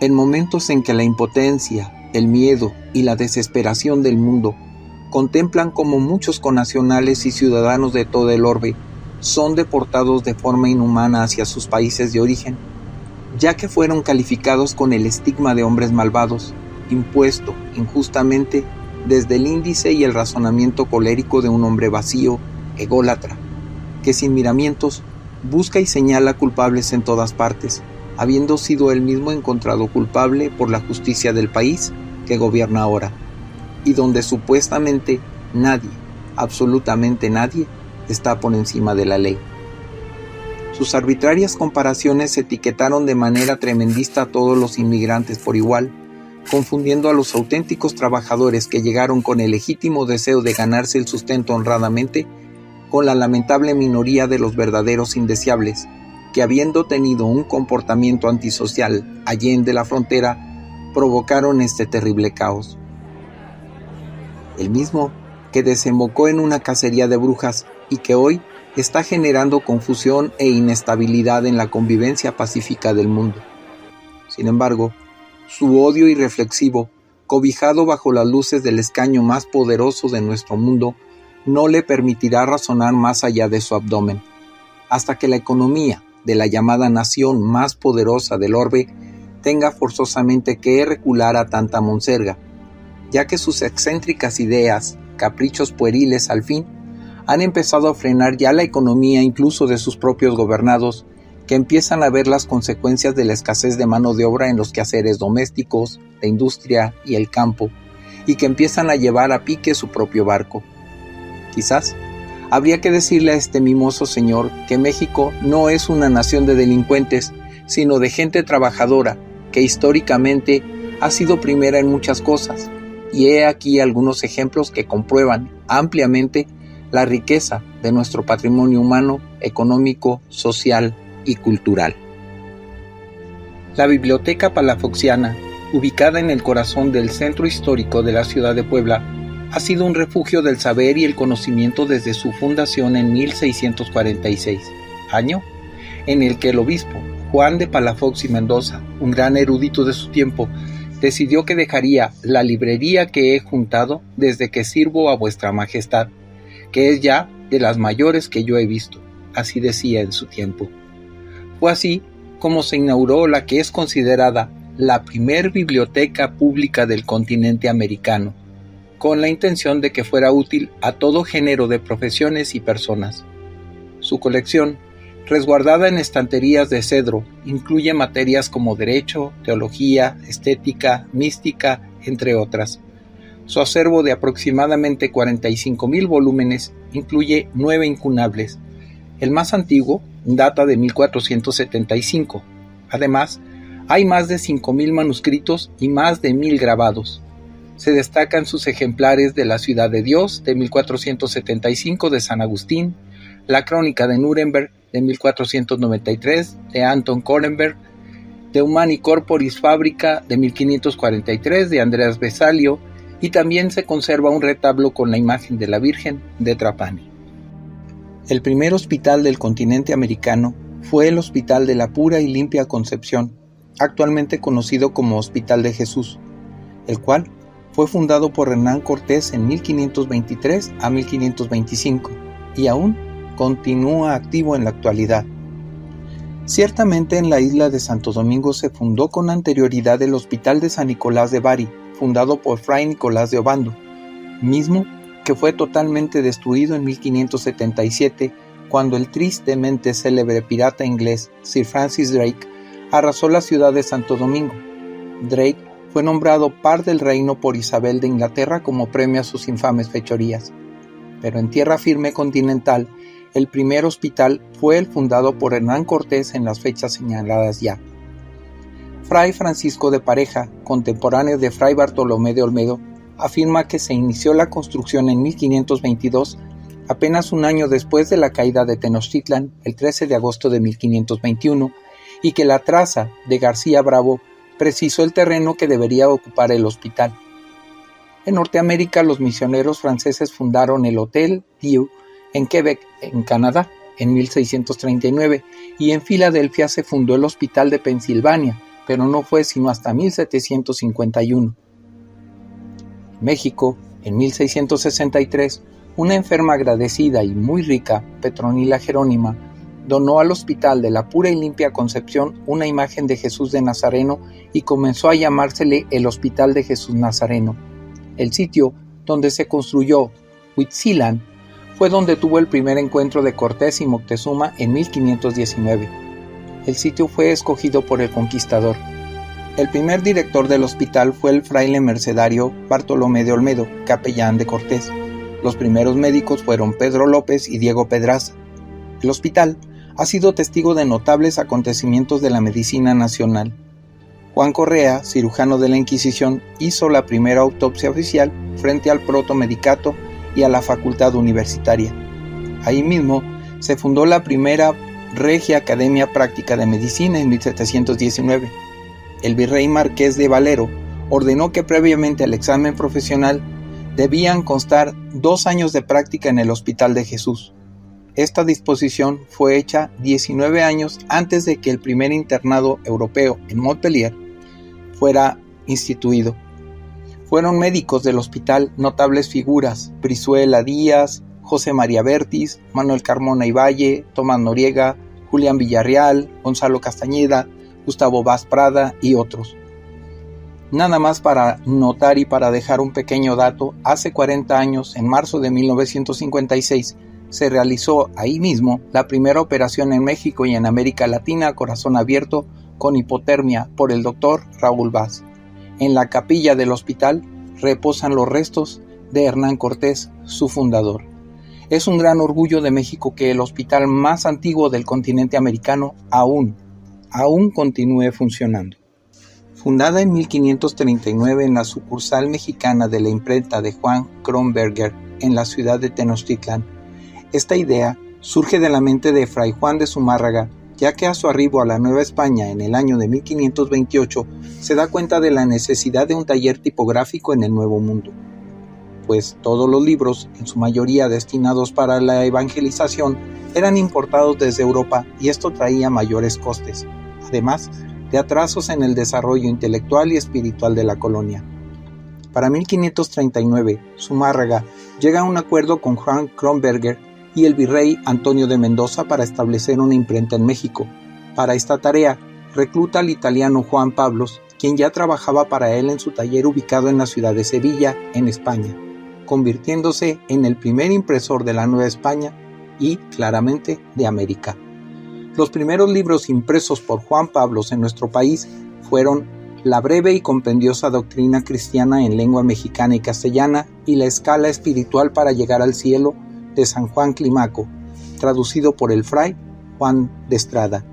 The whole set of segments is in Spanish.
En momentos en que la impotencia, el miedo y la desesperación del mundo contemplan como muchos connacionales y ciudadanos de todo el orbe son deportados de forma inhumana hacia sus países de origen, ya que fueron calificados con el estigma de hombres malvados, impuesto injustamente desde el índice y el razonamiento colérico de un hombre vacío, ególatra, que sin miramientos busca y señala culpables en todas partes, habiendo sido él mismo encontrado culpable por la justicia del país que gobierna ahora, y donde supuestamente nadie, absolutamente nadie, está por encima de la ley. Sus arbitrarias comparaciones etiquetaron de manera tremendista a todos los inmigrantes por igual, confundiendo a los auténticos trabajadores que llegaron con el legítimo deseo de ganarse el sustento honradamente con la lamentable minoría de los verdaderos indeseables, que habiendo tenido un comportamiento antisocial allende la frontera, provocaron este terrible caos. El mismo que desembocó en una cacería de brujas y que hoy está generando confusión e inestabilidad en la convivencia pacífica del mundo. Sin embargo, su odio irreflexivo, cobijado bajo las luces del escaño más poderoso de nuestro mundo, no le permitirá razonar más allá de su abdomen, hasta que la economía de la llamada nación más poderosa del orbe tenga forzosamente que recular a tanta monserga, ya que sus excéntricas ideas, caprichos pueriles al fin, han empezado a frenar ya la economía incluso de sus propios gobernados, que empiezan a ver las consecuencias de la escasez de mano de obra en los quehaceres domésticos, la industria y el campo, y que empiezan a llevar a pique su propio barco. Quizás habría que decirle a este mimoso señor que México no es una nación de delincuentes, sino de gente trabajadora, que históricamente ha sido primera en muchas cosas, y he aquí algunos ejemplos que comprueban ampliamente la riqueza de nuestro patrimonio humano, económico, social y cultural. La Biblioteca Palafoxiana, ubicada en el corazón del centro histórico de la ciudad de Puebla, ha sido un refugio del saber y el conocimiento desde su fundación en 1646, año en el que el obispo Juan de Palafox y Mendoza, un gran erudito de su tiempo, decidió que dejaría la librería que he juntado desde que sirvo a vuestra majestad, que es ya de las mayores que yo he visto, así decía en su tiempo. Fue así como se inauguró la que es considerada la primer biblioteca pública del continente americano, con la intención de que fuera útil a todo género de profesiones y personas. Su colección, resguardada en estanterías de cedro, incluye materias como derecho, teología, estética, mística, entre otras. Su acervo de aproximadamente 45,000 volúmenes incluye 9 incunables. El más antiguo data de 1475. Además, hay más de 5,000 manuscritos y más de 1,000 grabados. Se destacan sus ejemplares de La Ciudad de Dios de 1475 de San Agustín, La Crónica de Nuremberg de 1493 de Anton Korenberg, De Humani Corporis Fabrica de 1543 de Andreas Vesalio, y también se conserva un retablo con la imagen de la Virgen de Trapani. El primer hospital del continente americano fue el Hospital de la Pura y Limpia Concepción, actualmente conocido como Hospital de Jesús, el cual fue fundado por Hernán Cortés en 1523 a 1525 y aún continúa activo en la actualidad. Ciertamente en la isla de Santo Domingo se fundó con anterioridad el Hospital de San Nicolás de Bari, fundado por Fray Nicolás de Obando, mismo que fue totalmente destruido en 1577 cuando el tristemente célebre pirata inglés Sir Francis Drake arrasó la ciudad de Santo Domingo. Drake fue nombrado par del reino por Isabel de Inglaterra como premio a sus infames fechorías. Pero en tierra firme continental, el primer hospital fue el fundado por Hernán Cortés en las fechas señaladas ya. Fray Francisco de Pareja, contemporáneo de Fray Bartolomé de Olmedo, afirma que se inició la construcción en 1522, apenas un año después de la caída de Tenochtitlan, el 13 de agosto de 1521, y que la traza de García Bravo precisó el terreno que debería ocupar el hospital. En Norteamérica, los misioneros franceses fundaron el Hotel Dieu en Quebec, en Canadá, en 1639, y en Filadelfia se fundó el Hospital de Pensilvania, pero no fue sino hasta 1751. En México, en 1663, una enferma agradecida y muy rica, Petronila Jerónima, donó al Hospital de la Pura y Limpia Concepción una imagen de Jesús de Nazareno y comenzó a llamársele el Hospital de Jesús Nazareno. El sitio donde se construyó Huitzilán fue donde tuvo el primer encuentro de Cortés y Moctezuma en 1519. El sitio fue escogido por el conquistador. El primer director del hospital fue el fraile mercedario Bartolomé de Olmedo, capellán de Cortés. Los primeros médicos fueron Pedro López y Diego Pedraza. El hospital ha sido testigo de notables acontecimientos de la medicina nacional. Juan Correa, cirujano de la Inquisición, hizo la primera autopsia oficial frente al protomedicato y a la facultad universitaria. Ahí mismo se fundó la primera Regia Academia Práctica de Medicina en 1719. El virrey Marqués de Valero ordenó que previamente al examen profesional debían constar 2 años de práctica en el Hospital de Jesús. Esta disposición fue hecha 19 años antes de que el primer internado europeo en Montpellier fuera instituido. Fueron médicos del hospital notables figuras: Brizuela Díaz, José María Bertis, Manuel Carmona y Valle, Tomás Noriega, Julián Villarreal, Gonzalo Castañeda, Gustavo Vaz Prada y otros. Nada más para notar y para dejar un pequeño dato, hace 40 años, en marzo de 1956, se realizó ahí mismo la primera operación en México y en América Latina a corazón abierto con hipotermia por el doctor Raúl Vaz. En la capilla del hospital reposan los restos de Hernán Cortés, su fundador. Es un gran orgullo de México que el hospital más antiguo del continente americano aún continúe funcionando. Fundada en 1539 en la sucursal mexicana de la imprenta de Juan Kronberger en la ciudad de Tenochtitlan, esta idea surge de la mente de Fray Juan de Zumárraga, ya que a su arribo a la Nueva España en el año de 1528 se da cuenta de la necesidad de un taller tipográfico en el Nuevo Mundo, pues todos los libros, en su mayoría destinados para la evangelización, eran importados desde Europa y esto traía mayores costes, además de atrasos en el desarrollo intelectual y espiritual de la colonia. Para 1539, Zumárraga llega a un acuerdo con Juan Kronberger y el virrey Antonio de Mendoza para establecer una imprenta en México. Para esta tarea, recluta al italiano Juan Pablos, quien ya trabajaba para él en su taller ubicado en la ciudad de Sevilla, en España, convirtiéndose en el primer impresor de la Nueva España y, claramente, de América. Los primeros libros impresos por Juan Pablos en nuestro país fueron La breve y compendiosa doctrina cristiana en lengua mexicana y castellana y La escala espiritual para llegar al cielo de San Juan Climaco, traducido por el fray Juan de Estrada.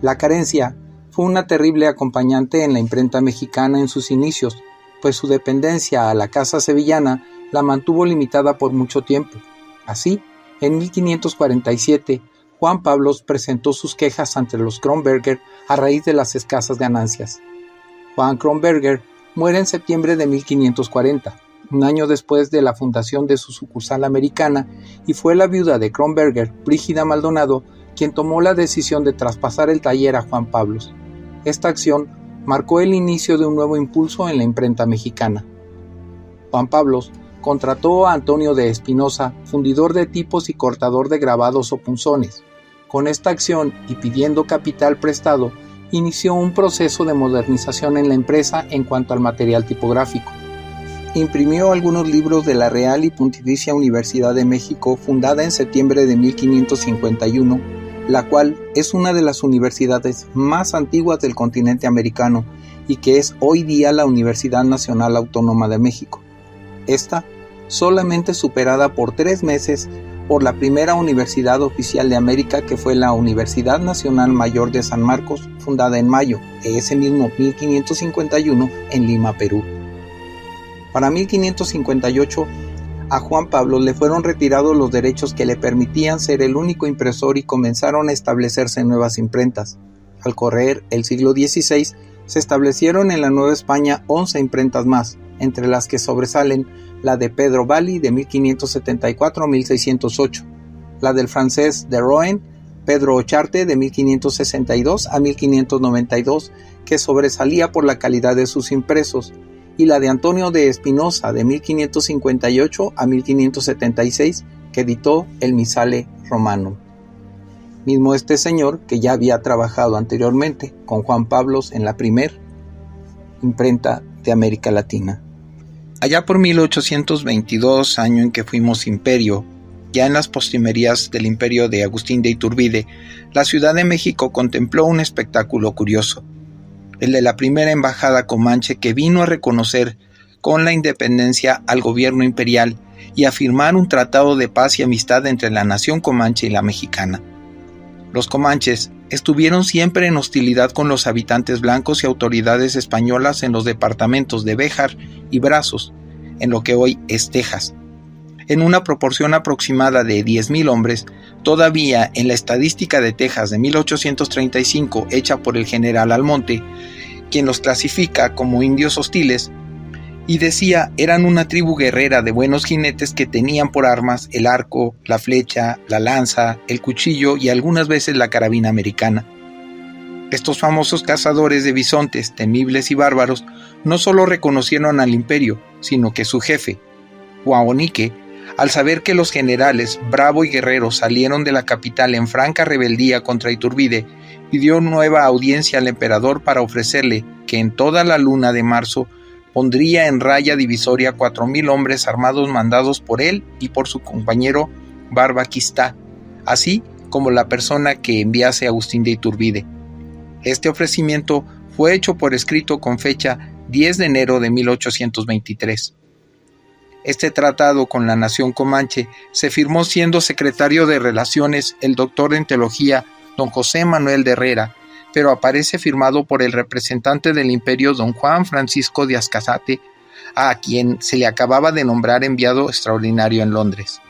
La carencia fue una terrible acompañante en la imprenta mexicana en sus inicios, pues su dependencia a la casa sevillana la mantuvo limitada por mucho tiempo. Así, en 1547, Juan Pablos presentó sus quejas ante los Kronberger a raíz de las escasas ganancias. Juan Kronberger muere en septiembre de 1540, un año después de la fundación de su sucursal americana, y fue la viuda de Kronberger, Brígida Maldonado, quien tomó la decisión de traspasar el taller a Juan Pablos. Esta acción marcó el inicio de un nuevo impulso en la imprenta mexicana. Juan Pablos contrató a Antonio de Espinosa, fundidor de tipos y cortador de grabados o punzones. Con esta acción y pidiendo capital prestado, inició un proceso de modernización en la empresa en cuanto al material tipográfico. Imprimió algunos libros de la Real y Pontificia Universidad de México, fundada en septiembre de 1551, la cual es una de las universidades más antiguas del continente americano y que es hoy día la Universidad Nacional Autónoma de México. Esta solamente superada por 3 meses por la primera universidad oficial de América, que fue la Universidad Nacional Mayor de San Marcos, fundada en mayo de ese mismo 1551 en Lima, Perú. Para 1558, a Juan Pablo le fueron retirados los derechos que le permitían ser el único impresor y comenzaron a establecerse nuevas imprentas. Al correr el siglo XVI, se establecieron en la Nueva España 11 imprentas más, entre las que sobresalen la de Pedro Bally de 1574 a 1608, la del francés de Rouen Pedro Ocharte de 1562 a 1592, que sobresalía por la calidad de sus impresos, y la de Antonio de Espinosa de 1558 a 1576, que editó el Missale Romanum. Mismo este señor que ya había trabajado anteriormente con Juan Pablos en la primer imprenta de América Latina. Allá por 1822, año en que fuimos imperio, ya en las postrimerías del imperio de Agustín de Iturbide, la Ciudad de México contempló un espectáculo curioso, el de la primera embajada comanche que vino a reconocer con la independencia al gobierno imperial y a firmar un tratado de paz y amistad entre la nación comanche y la mexicana. Los comanches estuvieron siempre en hostilidad con los habitantes blancos y autoridades españolas en los departamentos de Béjar y Brazos, en lo que hoy es Texas. En una proporción aproximada de 10,000 hombres, todavía en la estadística de Texas de 1835 hecha por el general Almonte, quien los clasifica como indios hostiles, y decía eran una tribu guerrera de buenos jinetes que tenían por armas el arco, la flecha, la lanza, el cuchillo y algunas veces la carabina americana. Estos famosos cazadores de bisontes, temibles y bárbaros, no solo reconocieron al imperio, sino que su jefe, Huaonique, al saber que los generales Bravo y Guerrero salieron de la capital en franca rebeldía contra Iturbide, pidió nueva audiencia al emperador para ofrecerle que en toda la luna de marzo pondría en raya divisoria 4,000 hombres armados mandados por él y por su compañero Barbaquistá, así como la persona que enviase a Agustín de Iturbide. Este ofrecimiento fue hecho por escrito con fecha 10 de enero de 1823. Este tratado con la nación comanche se firmó siendo secretario de Relaciones el doctor en teología don José Manuel de Herrera, pero aparece firmado por el representante del imperio don Juan Francisco de Ascazate, a quien se le acababa de nombrar enviado extraordinario en Londres.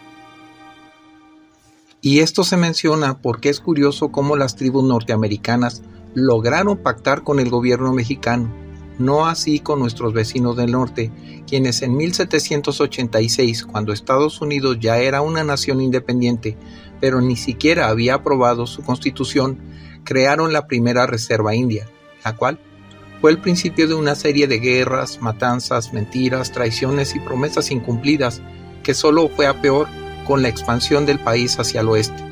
Y esto se menciona porque es curioso cómo las tribus norteamericanas lograron pactar con el gobierno mexicano, no así con nuestros vecinos del norte, quienes en 1786, cuando Estados Unidos ya era una nación independiente, pero ni siquiera había aprobado su constitución, crearon la primera reserva india, la cual fue el principio de una serie de guerras, matanzas, mentiras, traiciones y promesas incumplidas, que solo fue a peor con la expansión del país hacia el oeste.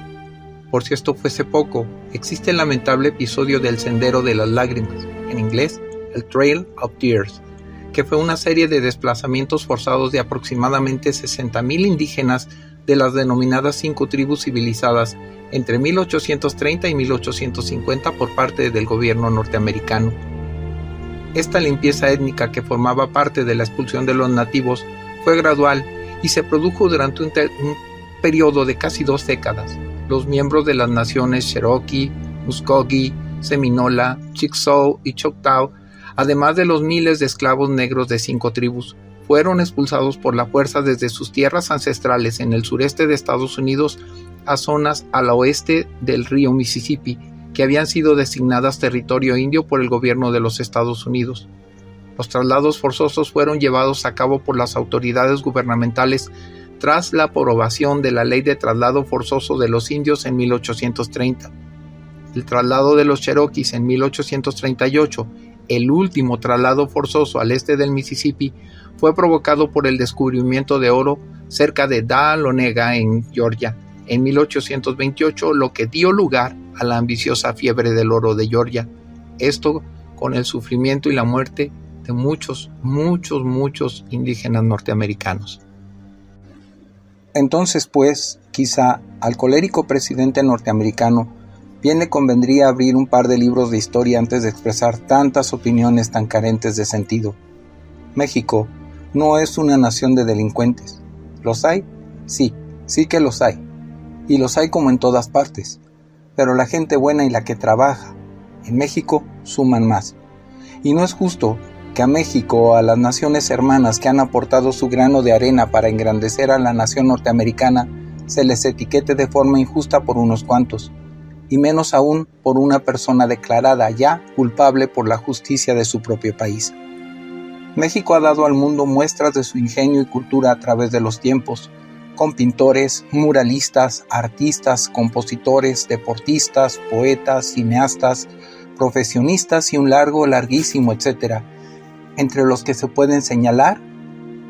Por si esto fuese poco, existe el lamentable episodio del Sendero de las Lágrimas, en inglés, el Trail of Tears, que fue una serie de desplazamientos forzados de aproximadamente 60,000 indígenas de las denominadas 5 tribus civilizadas entre 1830 y 1850 por parte del gobierno norteamericano. Esta limpieza étnica, que formaba parte de la expulsión de los nativos, fue gradual y se produjo durante un periodo de casi 2 décadas. Los miembros de las naciones Cherokee, Muskogee, Seminola, Chickasaw y Choctaw, además de los miles de esclavos negros de 5 tribus, fueron expulsados por la fuerza desde sus tierras ancestrales en el sureste de Estados Unidos a zonas al oeste del río Mississippi, que habían sido designadas territorio indio por el gobierno de los Estados Unidos. Los traslados forzosos fueron llevados a cabo por las autoridades gubernamentales tras la aprobación de la Ley de Traslado Forzoso de los Indios en 1830. El traslado de los Cherokees en 1838, el último traslado forzoso al este del Mississippi, fue provocado por el descubrimiento de oro cerca de Dahlonega en Georgia en 1828, lo que dio lugar a la ambiciosa fiebre del oro de Georgia. Esto con el sufrimiento y la muerte de muchos indígenas norteamericanos. Entonces, pues, quizá al colérico presidente norteamericano bien le convendría abrir un par de libros de historia antes de expresar tantas opiniones tan carentes de sentido. México no es una nación de delincuentes. ¿Los hay? Sí que los hay. Y los hay como en todas partes. Pero la gente buena y la que trabaja en México suman más. Y no es justo que a México o a las naciones hermanas que han aportado su grano de arena para engrandecer a la nación norteamericana se les etiquete de forma injusta por unos cuantos, y menos aún por una persona declarada ya culpable por la justicia de su propio país. México ha dado al mundo muestras de su ingenio y cultura a través de los tiempos, con pintores, muralistas, artistas, compositores, deportistas, poetas, cineastas, profesionistas y un larguísimo etcétera, entre los que se pueden señalar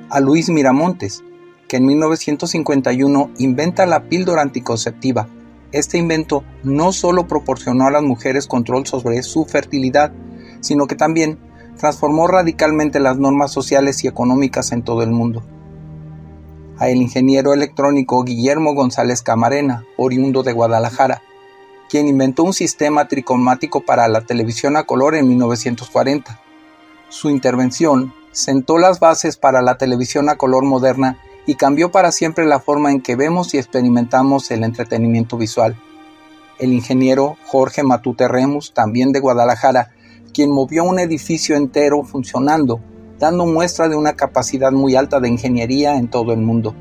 a Luis Miramontes, que en 1951 inventa la píldora anticonceptiva. Este invento no solo proporcionó a las mujeres control sobre su fertilidad, sino que también transformó radicalmente las normas sociales y económicas en todo el mundo. A el ingeniero electrónico Guillermo González Camarena, oriundo de Guadalajara, quien inventó un sistema tricromático para la televisión a color en 1940. Su intervención sentó las bases para la televisión a color moderna y cambió para siempre la forma en que vemos y experimentamos el entretenimiento visual. El ingeniero Jorge Matute Remus, también de Guadalajara, quien movió un edificio entero funcionando, dando muestra de una capacidad muy alta de ingeniería en todo el mundo.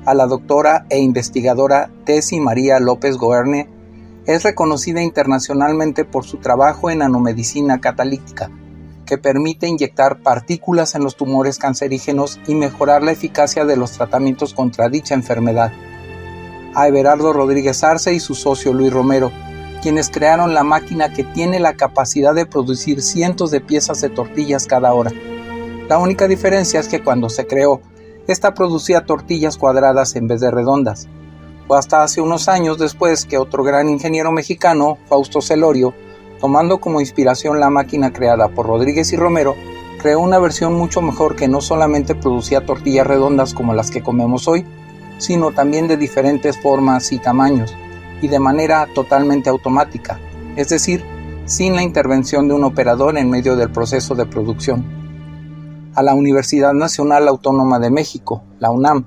A la doctora e investigadora Tessie María López Goerne es reconocida internacionalmente por su trabajo en nanomedicina catalítica, que permite inyectar partículas en los tumores cancerígenos y mejorar la eficacia de los tratamientos contra dicha enfermedad. A Everardo Rodríguez Arce y su socio Luis Romero, quienes crearon la máquina que tiene la capacidad de producir cientos de piezas de tortillas cada hora. La única diferencia es que cuando se creó, esta producía tortillas cuadradas en vez de redondas. Fue hasta hace unos años después que otro gran ingeniero mexicano, Fausto Celorio, tomando como inspiración la máquina creada por Rodríguez y Romero, creó una versión mucho mejor que no solamente producía tortillas redondas como las que comemos hoy, sino también de diferentes formas y tamaños, y de manera totalmente automática, es decir, sin la intervención de un operador en medio del proceso de producción. A la Universidad Nacional Autónoma de México, la UNAM,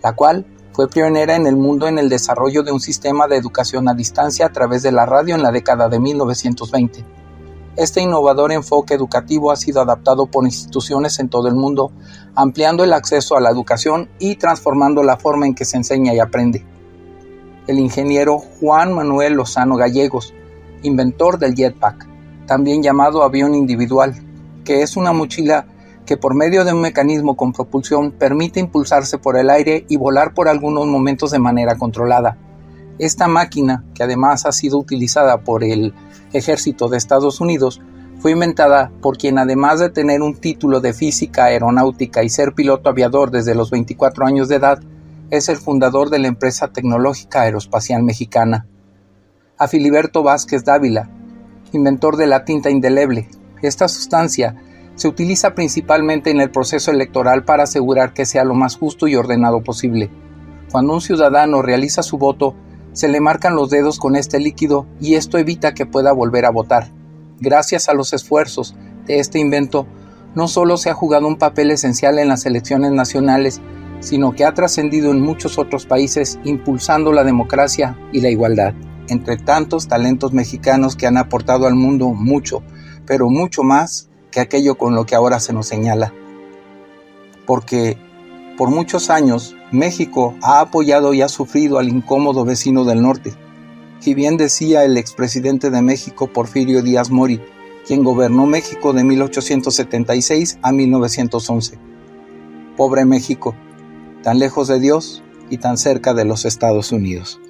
la cual fue pionera en el mundo en el desarrollo de un sistema de educación a distancia a través de la radio en la década de 1920. Este innovador enfoque educativo ha sido adaptado por instituciones en todo el mundo, ampliando el acceso a la educación y transformando la forma en que se enseña y aprende. El ingeniero Juan Manuel Lozano Gallegos, inventor del jetpack, también llamado avión individual, que es una mochila que por medio de un mecanismo con propulsión permite impulsarse por el aire y volar por algunos momentos de manera controlada. Esta máquina, que además ha sido utilizada por el Ejército de Estados Unidos, fue inventada por quien, además de tener un título de física aeronáutica y ser piloto aviador desde los 24 años de edad, es el fundador de la empresa tecnológica aeroespacial mexicana. A Filiberto Vázquez Dávila, inventor de la tinta indeleble. Esta sustancia se utiliza principalmente en el proceso electoral para asegurar que sea lo más justo y ordenado posible. Cuando un ciudadano realiza su voto, se le marcan los dedos con este líquido y esto evita que pueda volver a votar. Gracias a los esfuerzos de este invento, no solo se ha jugado un papel esencial en las elecciones nacionales, sino que ha trascendido en muchos otros países, impulsando la democracia y la igualdad. Entre tantos talentos mexicanos que han aportado al mundo mucho, pero mucho más que aquello con lo que ahora se nos señala. Porque por muchos años México ha apoyado y ha sufrido al incómodo vecino del norte. Y bien decía el expresidente de México, Porfirio Díaz Mori, quien gobernó México de 1876 a 1911. Pobre México, tan lejos de Dios y tan cerca de los Estados Unidos.